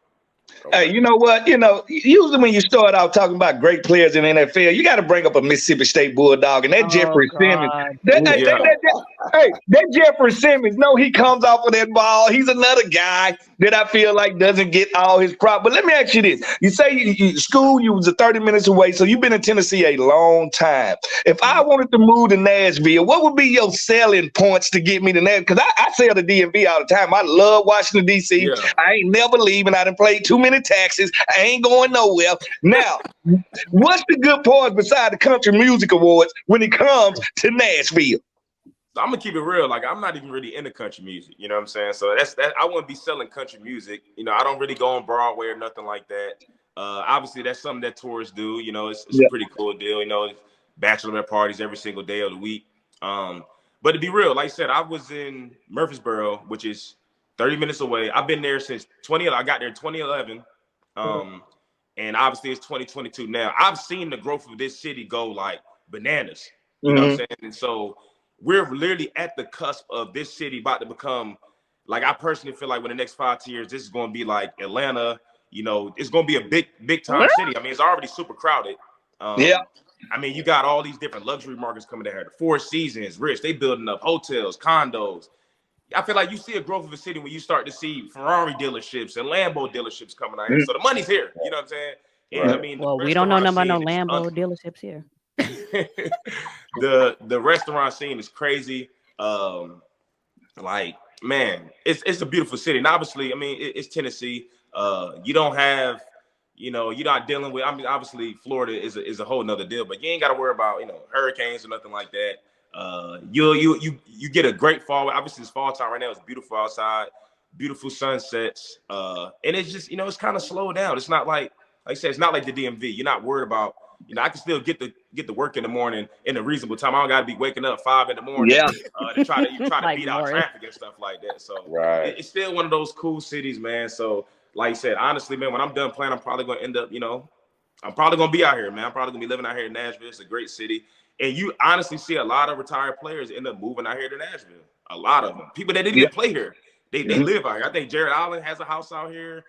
Hey, you know what? Usually when you start out talking about great players in the NFL, you got to bring up a Mississippi State Bulldog, and that Jeffrey Simmons. That Jeffrey Simmons, no, he comes off of that ball. He's another guy that I feel like doesn't get all his prop. But let me ask you this. You say you was 30 minutes away, so you've been in Tennessee a long time. If I wanted to move to Nashville, what would be your selling points to get me to Nashville? Because I sell the DMV all the time. I love Washington, D.C. Yeah. I ain't never leaving. I done played too many taxes. I ain't going nowhere. Now, what's the good part beside the Country Music Awards when it comes to Nashville? So I'm gonna keep it real. Like, I'm not even really into country music. You know what I'm saying? So that's that. I wouldn't be selling country music. I don't really go on Broadway or nothing like that. Obviously, that's something that tourists do. It's a pretty cool deal. Bachelorette parties every single day of the week. But to be real, like I said, I was in Murfreesboro, which is 30 minutes away. I've been there since 2011. I got there in 2011. And obviously it's 2022 now. I've seen the growth of this city go like bananas. You know what I'm saying? And so we're literally at the cusp of this city about to become, like, I personally feel like in the next 5 to years, this is going to be like Atlanta. It's going to be a big time city. I mean, it's already super crowded. I mean, you got all these different luxury markets coming there. The Four Seasons, Rich, they building up hotels, condos. I feel like you see a growth of a city when you start to see Ferrari dealerships and Lambo dealerships coming out here. So the money's here. You know what I'm saying? And I mean, well, we don't know nothing about no Lambo dealerships here. The restaurant scene is crazy. Like, man, it's a beautiful city. And obviously, I mean, it's Tennessee. You don't have, you're not dealing with, I mean, obviously Florida is a whole nother deal, but you ain't got to worry about, hurricanes or nothing like that. You get a great fall. Obviously, it's fall time right now. It's beautiful outside, beautiful sunsets. And it's just, it's kind of slowed down. It's not like I said, it's not like the DMV. You're not worried about, I can still get the work in the morning in a reasonable time. I don't got to be waking up 5 in the morning to try to beat out traffic and stuff like that. So it's still one of those cool cities, man. So like I said, honestly, man, when I'm done playing, I'm probably going to end up, I'm probably going to be out here, man. I'm probably going to be living out here in Nashville. It's a great city. And you honestly see a lot of retired players end up moving out here to Nashville. A lot of them. People that didn't even play here. They live out here. I think Jared Allen has a house out here.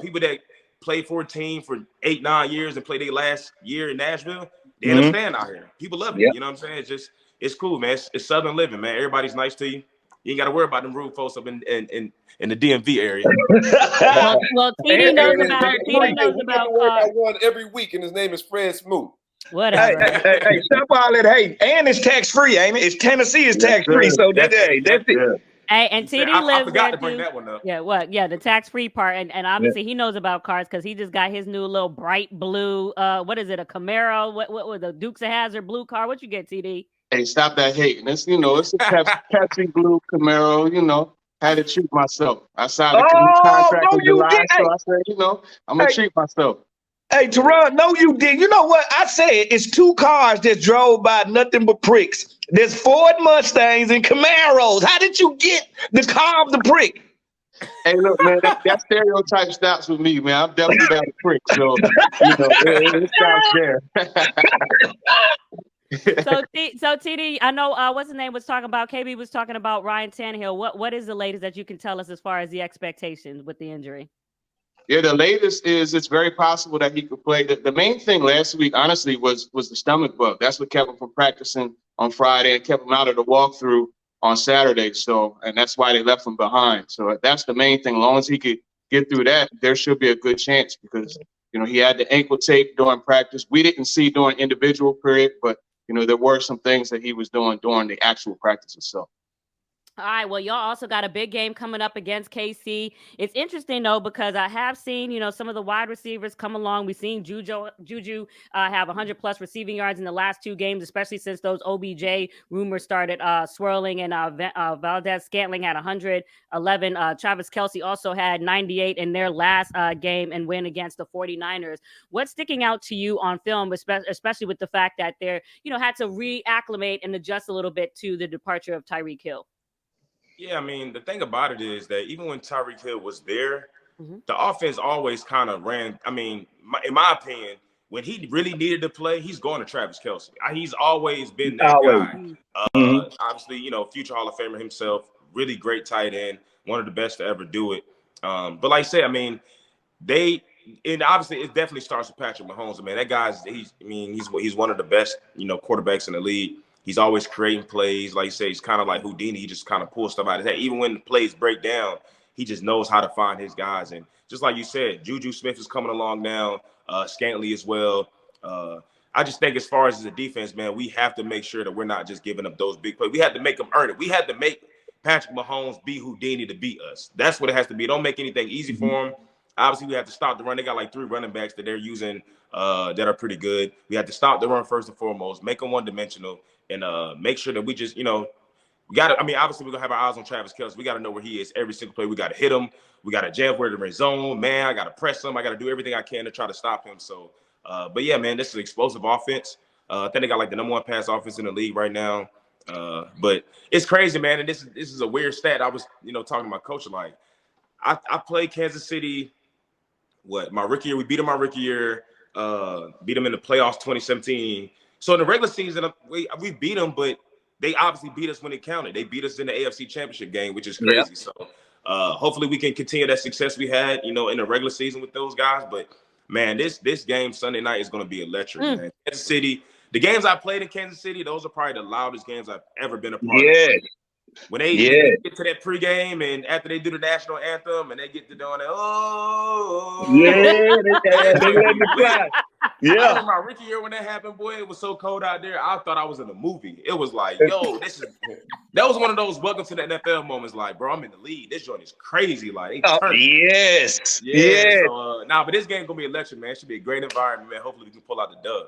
People that played for a team for 8-9 years and played their last year in Nashville, they end up staying out here. People love it. You know what I'm saying? It's cool, man. It's Southern living, man. Everybody's nice to you. You ain't got to worry about them rude folks up in the DMV area. Well, TD knows about one every week, and his name is Fred Smoot. Whatever. Hey, stop all that hate. And it's tax-free, ain't it? It's Tennessee is tax-free, so that's it. Hey, and TD lives I forgot there to bring too. that one up. Yeah, what? Yeah, the tax-free part, and obviously he knows about cars because he just got his new little bright blue. What is it? A Camaro? What was the Dukes of Hazzard blue car? What you get, TD? Hey, stop that hating. It's it's a Pepsi blue Camaro. Had to treat myself. I signed a contract in July, so I said, I'm gonna treat myself. Hey, Turron, no, you did. You know what? I said it's 2 cars that drove by nothing but pricks. There's Ford Mustangs and Camaros. How did you get the car of the prick? Hey, look, man, that stereotype stops with me, man. I'm definitely not a prick, so it stops there. So TD, I know what's his name was talking about. KB was talking about Ryan Tannehill. What is the latest that you can tell us as far as the expectations with the injury? Yeah, the latest is it's very possible that he could play. The main thing last week, honestly, was the stomach bug. That's what kept him from practicing on Friday and kept him out of the walkthrough on Saturday. So, and that's why they left him behind. So that's the main thing. As long as he could get through that, there should be a good chance because, he had the ankle tape during practice. We didn't see during individual period, but, there were some things that he was doing during the actual practice itself. All right. Well, y'all also got a big game coming up against KC. It's interesting, though, because I have seen, some of the wide receivers come along. We've seen Juju have 100-plus receiving yards in the last 2 games, especially since those OBJ rumors started swirling. And Valdez-Scantling had 111. Travis Kelce also had 98 in their last game and win against the 49ers. What's sticking out to you on film, especially with the fact that they're, had to reacclimate and adjust a little bit to the departure of Tyreek Hill? Yeah, I mean, the thing about it is that even when Tyreek Hill was there, the offense always kind of ran. I mean, in my opinion, when he really needed to play, he's going to Travis Kelce. He's always been that guy. Obviously, future Hall of Famer himself, really great tight end, one of the best to ever do it. But like I said, I mean, and obviously it definitely starts with Patrick Mahomes. Man, that guy's he's one of the best, quarterbacks in the league. He's always creating plays. Like you say, he's kind of like Houdini. He just kind of pulls stuff out of his head. Even when the plays break down, he just knows how to find his guys. And just like you said, Juju Smith is coming along now, Scantling as well. I just think as far as the defense, man, we have to make sure that we're not just giving up those big plays. We had to make them earn it. We had to make Patrick Mahomes be Houdini to beat us. That's what it has to be. Don't make anything easy for him. Obviously, we have to stop the run. They got like 3 running backs that they're using that are pretty good. We have to stop the run first and foremost, make them one-dimensional, and make sure that we just, we got to, obviously, we're going to have our eyes on Travis Kelce. We got to know where he is every single play. We got to hit him. We got to jam where the red zone. Man, I got to press him. I got to do everything I can to try to stop him. So, but yeah, man, this is an explosive offense. I think they got like the #1 pass offense in the league right now. But it's crazy, man. And this is a weird stat. I was, talking to my coach, like, I played Kansas City. My rookie year, we beat them my rookie year, beat them in the playoffs 2017. So in the regular season, we beat them, but they obviously beat us when it counted. They beat us in the AFC Championship game, which is crazy. Yeah. So hopefully we can continue that success we had, in the regular season with those guys. But man, this game Sunday night is going to be electric, man. Kansas City, the games I played in Kansas City, those are probably the loudest games I've ever been a part of. When they get to that pregame and after they do the national anthem and they get to doing it, they let me fly. Yeah. I remember my rookie year when that happened, boy, it was so cold out there. I thought I was in a movie. It was like, yo, that was one of those welcome to the NFL moments. Like, bro, I'm in the lead. This joint is crazy. Like, yes. So, but this game gonna be electric, man. It should be a great environment, man. Hopefully we can pull out the dub.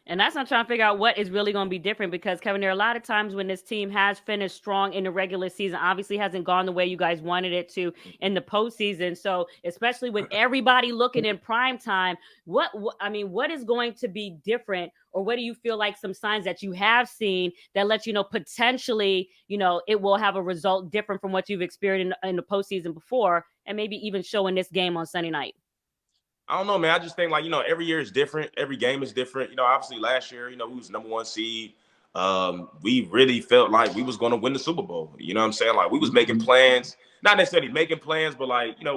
And that's not trying to figure out what is really going to be different because, Kevin, there are a lot of times when this team has finished strong in the regular season, obviously hasn't gone the way you guys wanted it to in the postseason. So especially with everybody looking in prime time, what is going to be different, or what do you feel like some signs that you have seen that let you know potentially, it will have a result different from what you've experienced in the postseason before, and maybe even show in this game on Sunday night? I don't know, man. I just think every year is different. Every game is different. Obviously last year, we was #1 seed. We really felt like we was going to win the Super Bowl. You know what I'm saying? Like we was making plans, not necessarily making plans, but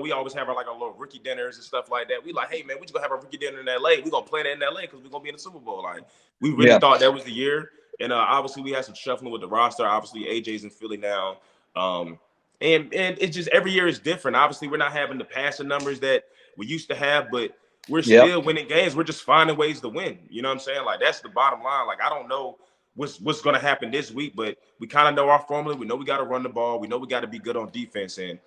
we always have our little rookie dinners and stuff like that. We like, hey man, we just gonna have a rookie dinner in LA. We gonna play that in LA because we're gonna be in the Super Bowl. Like we really thought that was the year. And obviously we had some shuffling with the roster. Obviously AJ's in Philly now. And it's just every year is different. Obviously we're not having the passing numbers that we used to have, but we're still winning games. We're just finding ways to win. You know what I'm saying? Like that's the bottom line. Like I don't know what's going to happen this week, but we kind of know our formula. We know we got to run the ball. We know we got to be good on defense, and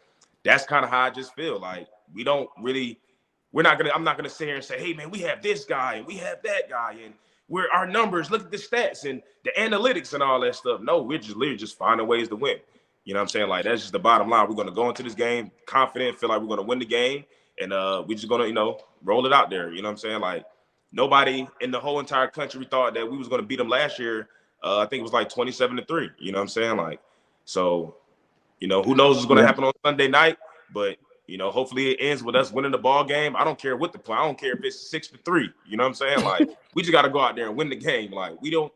that's kind of how I just feel. Like I'm not gonna sit here and say, hey man, we have this guy and we have that guy, and we're our numbers. Look at the stats and the analytics and all that stuff. No, we're just literally just finding ways to win. You know what I'm saying? Like that's just the bottom line. We're going to go into this game confident, feel like we're going to win the game. And we're just going to, roll it out there. You know what I'm saying? Like nobody in the whole entire country thought that we was going to beat them last year. I think it was like 27-3. You know what I'm saying? Like, so, who knows what's going to happen on Sunday night. But, hopefully it ends with us winning the ball game. I don't care what the play. I don't care if it's 6-3. You know what I'm saying? Like, we just got to go out there and win the game. Like, we don't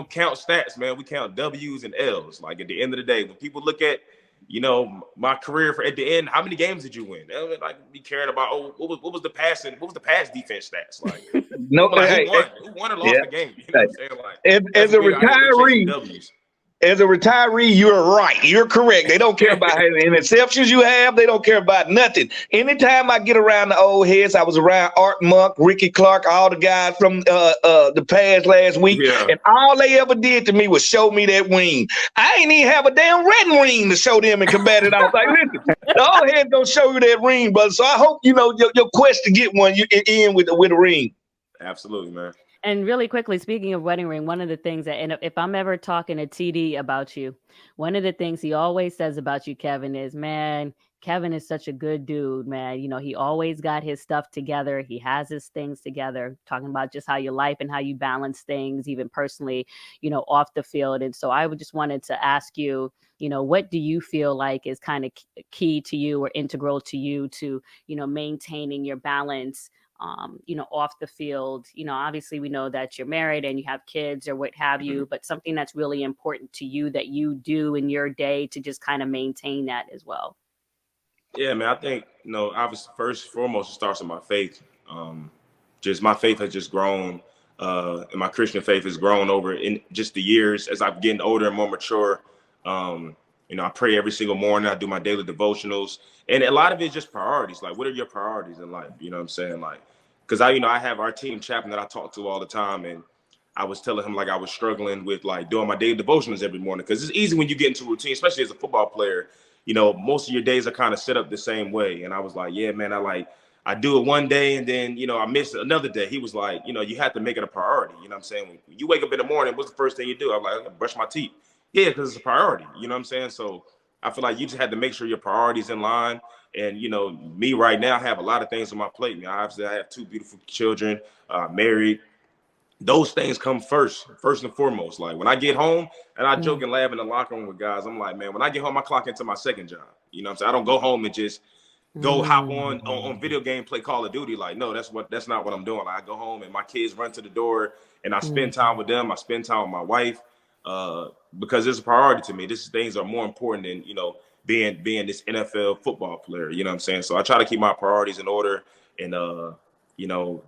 count stats, man. We count W's and L's. Like, at the end of the day, when people look at, my career at the end, how many games did you win? They don't be caring about what was the pass defense stats like? No, who won or lost the game? You know what I'm saying? Like as a retiree. As a retiree, you're right. You're correct. They don't care about how many interceptions you have. They don't care about nothing. Anytime I get around the old heads, I was around Art Monk, Ricky Clark, all the guys from the past last week, and all they ever did to me was show me that ring. I ain't even have a damn red ring to show them and combat it. I was like, listen, the old heads don't show you that ring, brother. So I hope your quest to get one, you end with a ring. Absolutely, man. And really quickly, speaking of wedding ring, one of the things that, and if I'm ever talking to TD about you, one of the things he always says about you, Kevin, is, man, Kevin is such a good dude, man. He always got his stuff together. He has his things together, talking about just how your life and how you balance things, even personally, off the field. And so I just wanted to ask you, what do you feel like is kind of key to you or integral to you to, maintaining your balance off the field? Obviously we know that you're married and you have kids or what have you, but something that's really important to you that you do in your day to just kind of maintain that as well. Yeah, man, I think, obviously, first and foremost, it starts with my faith. Just my faith has just grown, and my Christian faith has grown over in just the years as I'm getting older and more mature. I pray every single morning. I do my daily devotionals, and a lot of it is just priorities. Like, what are your priorities in life? You know what I'm saying? Like, because I have our team chaplain that I talk to all the time, and I was telling him like I was struggling with like doing my daily devotionals every morning because it's easy when you get into routine, especially as a football player. Most of your days are kind of set up the same way. And I was like, yeah, man, I do it one day and then, I miss another day. He was like, you have to make it a priority. You know what I'm saying? When you wake up in the morning, what's the first thing you do? I'm like, I brush my teeth. Yeah, because it's a priority. You know what I'm saying? So I feel like you just had to make sure your priorities in line. And, me right now, I have a lot of things on my plate. I have 2 beautiful children, married. Those things come first and foremost. Like when I get home and I joke and laugh in the locker room with guys, I'm like, man, when I get home, I clock into my second job. You know what I'm saying? I don't go home and just go hop on video game, play Call of Duty. Like, no, that's not what I'm doing. Like, I go home and my kids run to the door and I spend time with them. I spend time with my wife because it's a priority to me. These things are more important than, being this NFL football player. You know what I'm saying? So I try to keep my priorities in order. And,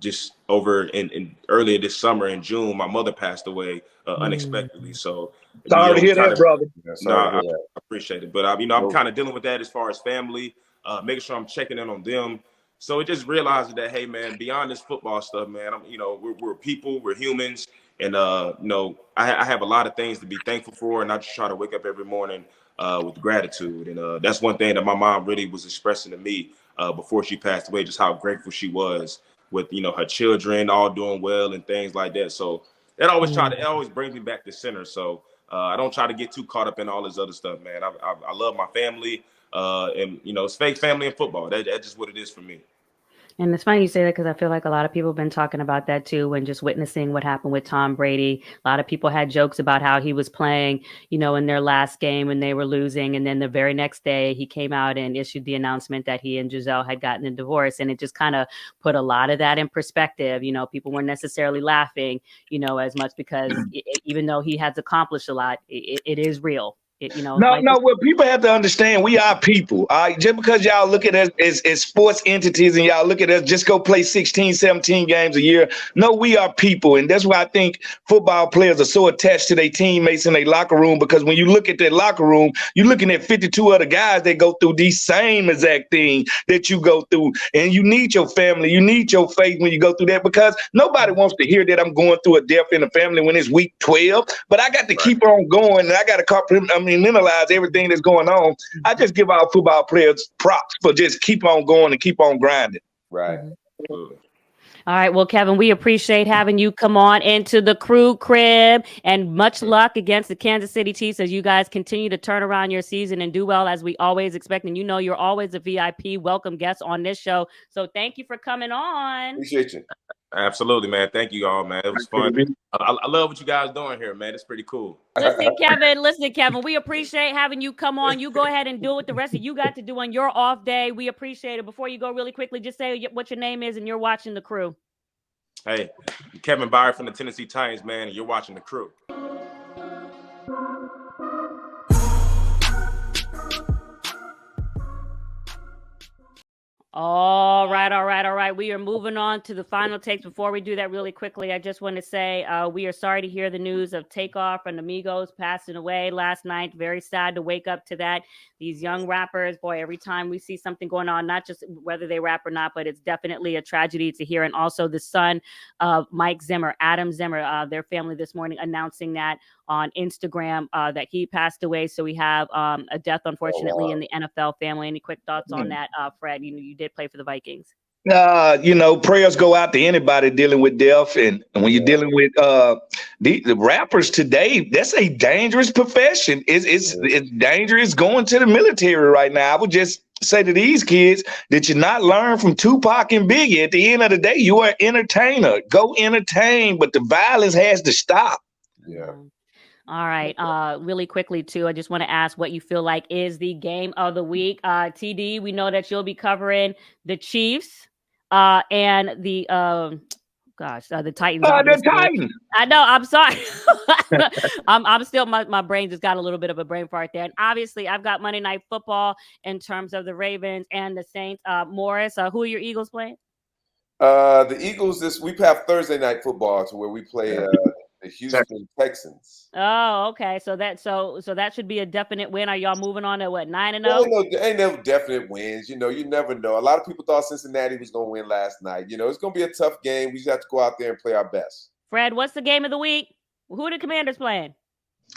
just over in earlier this summer in June, my mother passed away unexpectedly. So Sorry to hear that, brother. I appreciate it. But I'm kind of dealing with that as far as family, making sure I'm checking in on them. So it just realizing that, hey man, beyond this football stuff, man, we're people, we're humans, and I have a lot of things to be thankful for, and I just try to wake up every morning with gratitude. And that's one thing that my mom really was expressing to me before she passed away, just how grateful she was with her children all doing well and things like that. So it always brings me back to center. So I don't try to get too caught up in all this other stuff, man. I love my family, and it's fake family and football. That's just what it is for me. And it's funny you say that because I feel like a lot of people have been talking about that too, when just witnessing what happened with Tom Brady. A lot of people had jokes about how he was playing, in their last game and they were losing. And then the very next day he came out and issued the announcement that he and Giselle had gotten a divorce. And it just kind of put a lot of that in perspective. People weren't necessarily laughing, as much because even though he has accomplished a lot, it is real. What people have to understand, we are people. Just because y'all look at us as sports entities and y'all look at us just go play 16, 17 games a year. No, we are people. And that's why I think football players are so attached to their teammates in their locker room, because when you look at their locker room, you're looking at 52 other guys that go through the same exact thing that you go through. And you need your family. You need your faith when you go through that, because nobody wants to hear that I'm going through a death in the family when it's week 12. But I got to keep on going, and I got to minimize everything that's going on. I just give our football players props for just keep on going and keep on grinding. Right. All right. Well, Kevin, we appreciate having you come on into the Crew crib, and much luck against the Kansas City Chiefs as you guys continue to turn around your season and do well as we always expect. And you're always a VIP welcome guest on this show. So thank you for coming on. Appreciate you. Absolutely, man. Thank you all, man. It was fun. I love what you guys doing here, man. It's pretty cool. Listen, Kevin, we appreciate having you come on. You go ahead and do what the rest of you got to do on your off day. We appreciate it. Before you go, really quickly, just say what your name is and you're watching The Crew. Hey, Kevin Byard from the Tennessee Titans, man, and you're watching The Crew. All right. We are moving on to the final takes. Before we do that, really quickly, I just want to say we are sorry to hear the news of Takeoff and Amigos passing away last night. Very sad to wake up to that. These young rappers, boy, every time we see something going on, not just whether they rap or not, but it's definitely a tragedy to hear. And also the son of Mike Zimmer, Adam Zimmer, their family this morning announcing that on Instagram that he passed away. So we have a death, unfortunately, in the NFL family. Any quick thoughts on that, Fred? You did play for the Vikings. Prayers go out to anybody dealing with death. And when you're dealing with the rappers today, that's a dangerous profession. It's dangerous going to the military right now. I would just say to these kids that you're not learn from Tupac and Biggie. At the end of the day, you are an entertainer. Go entertain, but the violence has to stop. Yeah. All right. Really quickly, too, I just want to ask what you feel like is the game of the week. TD, we know that you'll be covering the Chiefs and the gosh, the Titans. The Titans. I know. I'm sorry. I'm still. My brain just got a little bit of a brain fart there. And obviously, I've got Monday Night Football in terms of the Ravens and the Saints. Morris, who are your Eagles playing? The Eagles. We have Thursday Night Football, to where we play the Houston Texans. Oh, okay. So that should be a definite win. Are y'all moving on to what, 9-0? Ain't no definite wins. You never know. A lot of people thought Cincinnati was going to win last night. It's going to be a tough game. We just have to go out there and play our best. Fred, what's the game of the week? Who are the Commanders playing?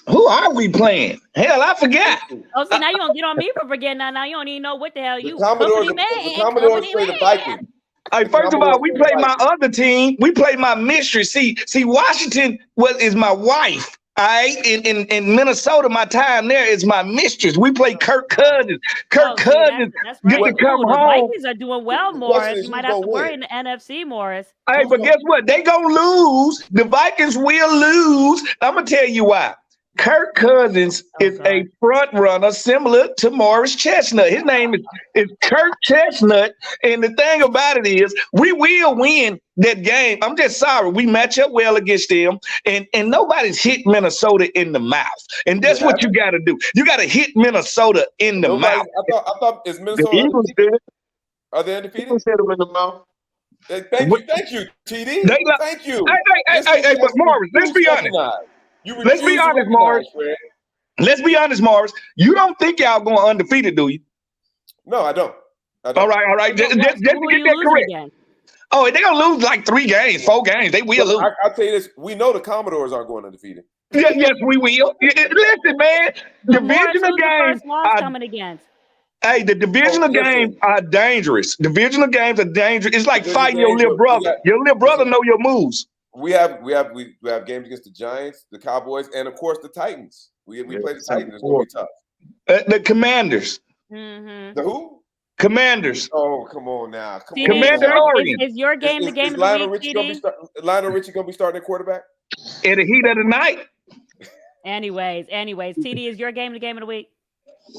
Who are we playing? Hell, I forgot. Oh, see, now you don't get on me for forgetting. Now you don't even know what the hell you. The Commodores play the Vikings. Hey, first of all, we play my other team. We play my mistress. See, Washington is my wife. All right, in Minnesota, my time there is my mistress. We play Kirk Cousins. Cousins that's right. get to come the home. Vikings are doing well, Morris. You might have to worry in the NFC, Morris. Hey, but guess what? They gonna lose. The Vikings will lose. I'm gonna tell you why. Kirk Cousins is a front runner similar to Morris Chestnut. His name is Kirk Chestnut. And the thing about it is, we will win that game. I'm just sorry. We match up well against them. And nobody's hit Minnesota in the mouth. And that's what you got to do. You got to hit Minnesota in the mouth. I thought is Minnesota. The Eagles did. Are they undefeated? Eagles hit them in the mouth. Thank you, TD. Thank you. Hey, but Morris, let's be honest. Let's be honest, Morris. Let's be honest, Morris. You don't think y'all going undefeated, do you? No, I don't. All right. Just to get that correct. Again? Oh, they're gonna lose like 3 games, 4 games. They will lose. I'll tell you this: we know the Commodores aren't going undefeated. Yes, we will. Listen, man, divisional games are coming against. Hey, the divisional games are dangerous. Divisional games are dangerous. It's like fighting your little brother. Your little brother know your moves. We have games against the Giants, the Cowboys, and of course the Titans. We play the Titans. It's gonna be tough. The Commanders. Mm-hmm. The who? Commanders. Oh, come on now. Commander Oregon. Is your game the game of the week? Lionel Richie gonna be starting at quarterback? In the heat of the night. Anyways, TD, is your game the game of the week?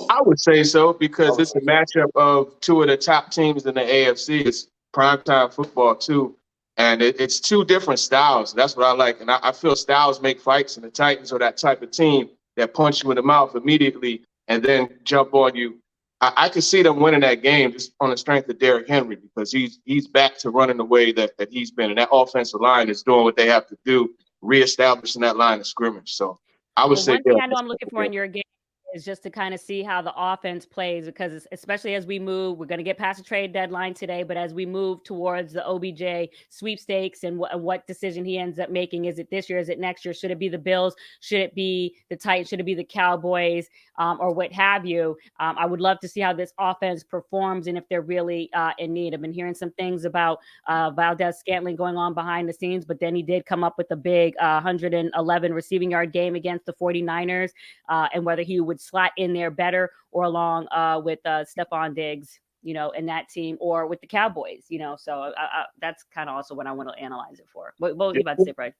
I would say so, because it's a matchup of 2 of the top teams in the AFC. It's primetime football too. And it's 2 different styles. That's what I like. And I feel styles make fights, and the Titans are that type of team that punch you in the mouth immediately and then jump on you. I could see them winning that game just on the strength of Derrick Henry, because he's back to running the way that he's been. And that offensive line is doing what they have to do, reestablishing that line of scrimmage. So I would say. One thing I know I'm looking for in your game is just to kind of see how the offense plays, because especially as we move, we're going to get past the trade deadline today, but as we move towards the OBJ sweepstakes and what decision he ends up making, is it this year, is it next year, should it be the Bills, should it be the Titans, should it be the Cowboys, or what have you. I would love to see how this offense performs and if they're really in need. I've been hearing some things about Valdez-Scantling going on behind the scenes, but then he did come up with a big 111 receiving yard game against the 49ers, and whether he would slot in there better or along with Stephon Diggs, in that team, or with the Cowboys, so that's kind of also what I want to analyze it for. What was you about to say, Brad?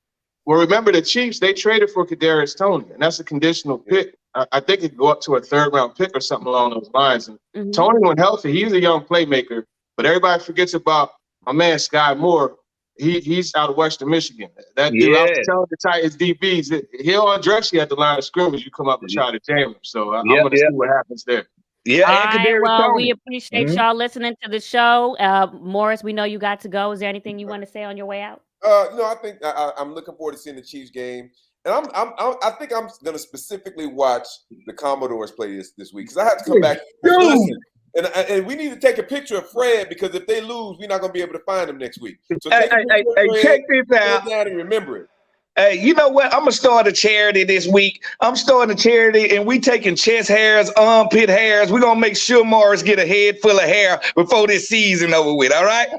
Well, remember the Chiefs, they traded for Kadarius Toney, and that's a conditional pick. I think it could go up to a 3rd-round pick or something along those lines. And Toney, when healthy, he's a young playmaker, but everybody forgets about my man Sky Moore. He's out of Western Michigan. That dude, I was telling the Titans DBs, he'll undress you at the line of scrimmage. You come up and try to jam him. So I'm going to see what happens there. Yeah. All right, well, we appreciate y'all listening to the show. Morris, we know you got to go. Is there anything you want to say on your way out? No, I think I'm looking forward to seeing the Chiefs game, and I think I'm going to specifically watch the Commodores play this week, because I have to come back. Listen, and we need to take a picture of Fred, because if they lose, we're not going to be able to find him next week. So check this out. Down and remember it. Hey, you know what? I'm going to start a charity this week. I'm starting a charity, and we taking chest hairs, armpit hairs. We're going to make sure Morris get a head full of hair before this season over with, all right?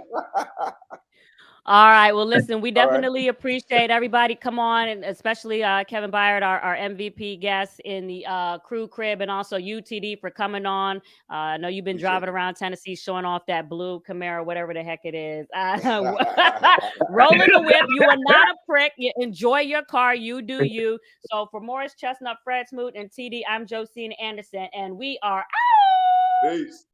All right. Well, listen, we definitely appreciate everybody. Come on, and especially Kevin Byard, our MVP guest in the crew crib, and also UTD for coming on. I know you've been driving around Tennessee showing off that blue Camaro, whatever the heck it is. Rolling the whip. You are not a prick. You enjoy your car. You do you. So for Morris Chestnut, Fred Smoot, and TD, I'm Josina Anderson, and we are out. Peace.